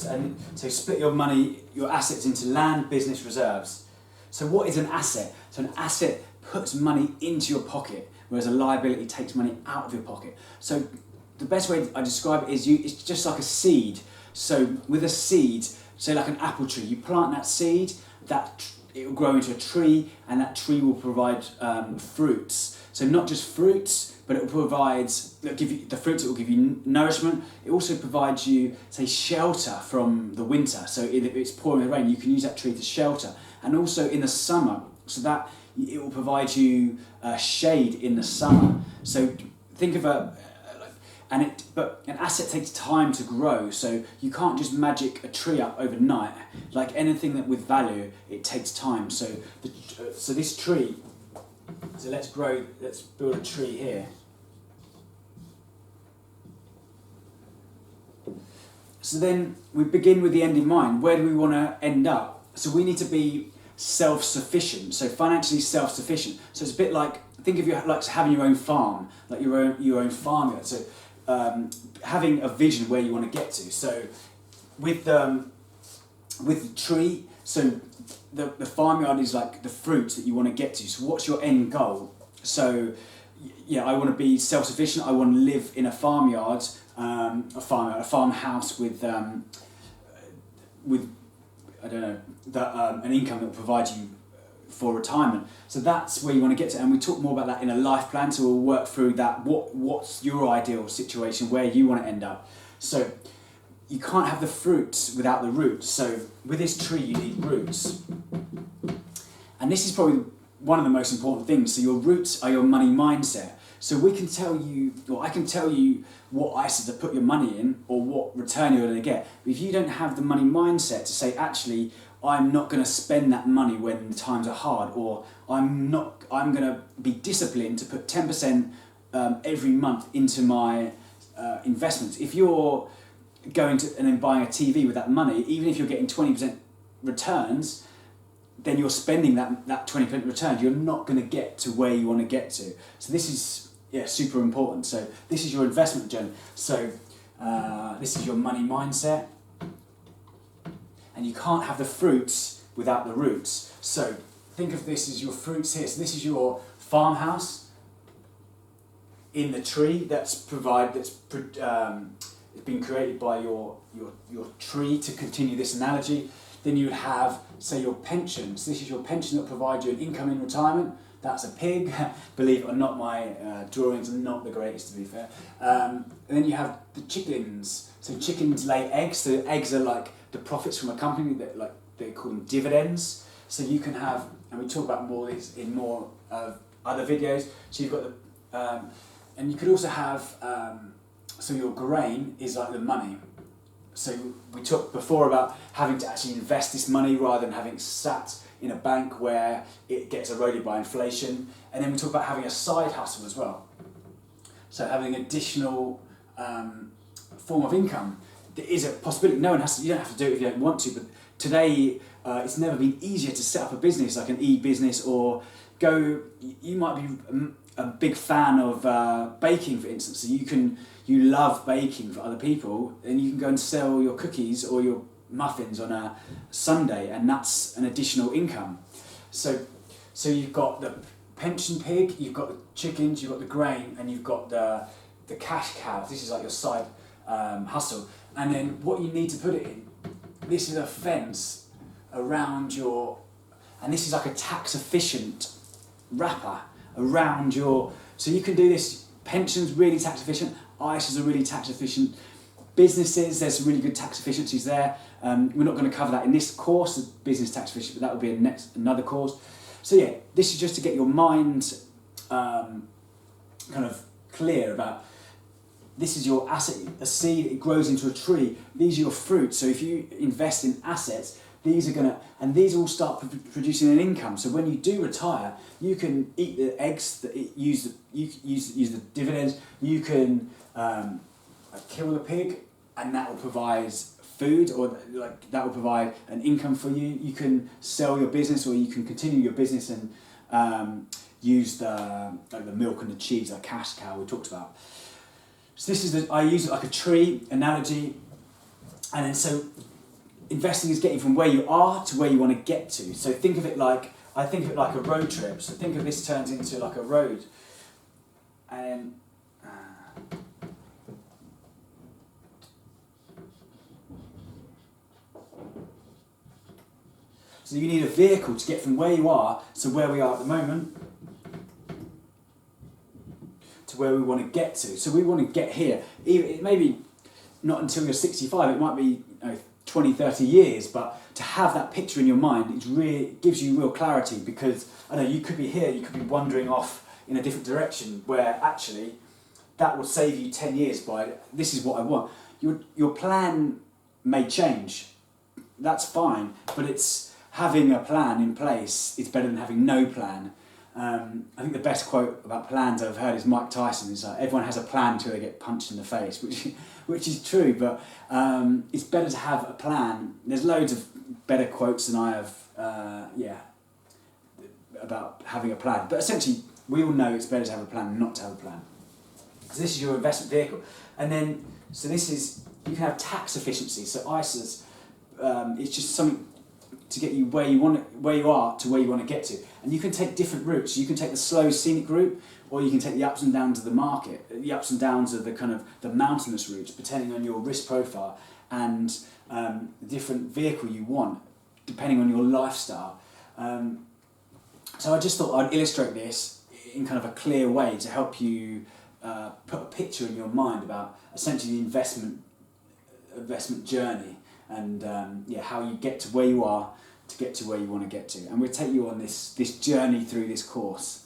and so split your money, your assets into land, business, reserves. So what is an asset? So an asset puts money into your pocket, whereas a liability takes money out of your pocket. So the best way I describe it is it's just like a seed. So with a seed, say like an apple tree, you plant that seed, it will grow into a tree, and that tree will provide fruits. So not just fruits, but it will provide, the fruits, it will give you nourishment. It also provides you, say, shelter from the winter. So if it's pouring rain, you can use that tree to shelter. And also in the summer, so that it will provide you shade in the summer. So think of but an asset takes time to grow, so you can't just magic a tree up overnight. Like anything that with value, it takes time. So this tree, so let's build a tree here. So then we begin with the end in mind. Where do we want to end up? So we need to be self-sufficient, so financially self-sufficient. So it's a bit like, think of like having your own farm, like your own farmyard. So having a vision where you want to get to. So with the tree, so the farmyard is like the fruits that you want to get to. So what's your end goal? So yeah, I want to be self-sufficient. I want to live in a farmyard, a farmhouse with I don't know, an income that will provide you for retirement. So that's where you want to get to, and we talk more about that in a life plan. So we'll work through that. What's your ideal situation where you want to end up? So you can't have the fruits without the roots. So with this tree, you need roots, and this is probably one of the most important things. So your roots are your money mindset. So we can tell you, or I can tell you what ISA to put your money in or what return you're going to get. But if you don't have the money mindset to say, actually, I'm not going to spend that money when the times are hard, or I'm going to be disciplined to put 10% every month into my investments. If you're going to and then buying a TV with that money, even if you're getting 20% returns, then you're spending that 20% return. You're not going to get to where you want to get to. So this is super important. So this is your investment journey. So this is your money mindset. And you can't have the fruits without the roots. So think of this as your fruits here. So this is your farmhouse in the tree it's been created by your tree, to continue this analogy. Then you would have, say, your pension. So this is your pension that provides you an income in retirement. That's a pig. Believe it or not, my drawings are not the greatest, to be fair. And then you have the chickens. So chickens lay eggs. So eggs are like the profits from a company that, like, they call them dividends. So you can have, and we talk about more of this in more other videos. So you've got the, and you could also have, so your grain is like the money. So we talked before about having to actually invest this money rather than having sat in a bank where it gets eroded by inflation. And then we talk about having a side hustle as well. So having additional form of income. There is a possibility. No one has to. You don't have to do it if you don't want to. But today, it's never been easier to set up a business, like an e-business, or go. You might be a big fan of baking, for instance. So you love baking for other people, and you can go and sell your cookies or your muffins on a Sunday, and that's an additional income. So you've got the pension pig, you've got the chickens, you've got the grain, and you've got the cash cow. This is like your side hustle. And then what you need to put it in, this is a fence around and this is like a tax efficient wrapper around so you can do this. Pensions, really tax efficient. ISAs are really tax efficient. Businesses, there's some really good tax efficiencies there. We're not going to cover that in this course, the business tax efficient, but that will be another course. So yeah, this is just to get your mind kind of clear about, this is your asset, a seed, it grows into a tree. These are your fruits. So if you invest in assets, these all start producing an income. So when you do retire, you can eat the eggs, use the dividends. You can kill the pig, and that will provide food, or like that will provide an income for you. You can sell your business, or you can continue your business and use the milk and the cheese, like cash cow we talked about. So this is I use it like a tree analogy. And then so investing is getting from where you are to where you want to get to. So think of it like, I think of it like a road trip. So think of this turns into like a road. And so you need a vehicle to get from where you are to where we are at the moment to where we want to get to. So we want to get here. It maybe not until you're 65, it might be 20, 30 years, but to have that picture in your mind, it gives you real clarity, because I know you could be here, you could be wandering off in a different direction where actually that will save you 10 years by, this is what I want. Your plan may change, that's fine, but it's having a plan in place is better than having no plan. I think the best quote about plans I've heard is Mike Tyson. Is like, everyone has a plan until they get punched in the face, which is true. But it's better to have a plan. There's loads of better quotes than I have. About having a plan. But essentially, we all know it's better to have a plan than not to have a plan. So this is your investment vehicle, and then so this is, you can have tax efficiency. So ISAs, it's just something to get you where you are to where you want to get to. And you can take different routes. You can take the slow scenic route, or you can take the ups and downs of the market, the ups and downs of the kind of the mountainous routes, depending on your risk profile and the different vehicle you want, depending on your lifestyle. So I just thought I'd illustrate this in kind of a clear way to help you put a picture in your mind about essentially the investment journey, and how you get to where you are to get to where you want to get to. And we'll take you on this journey through this course.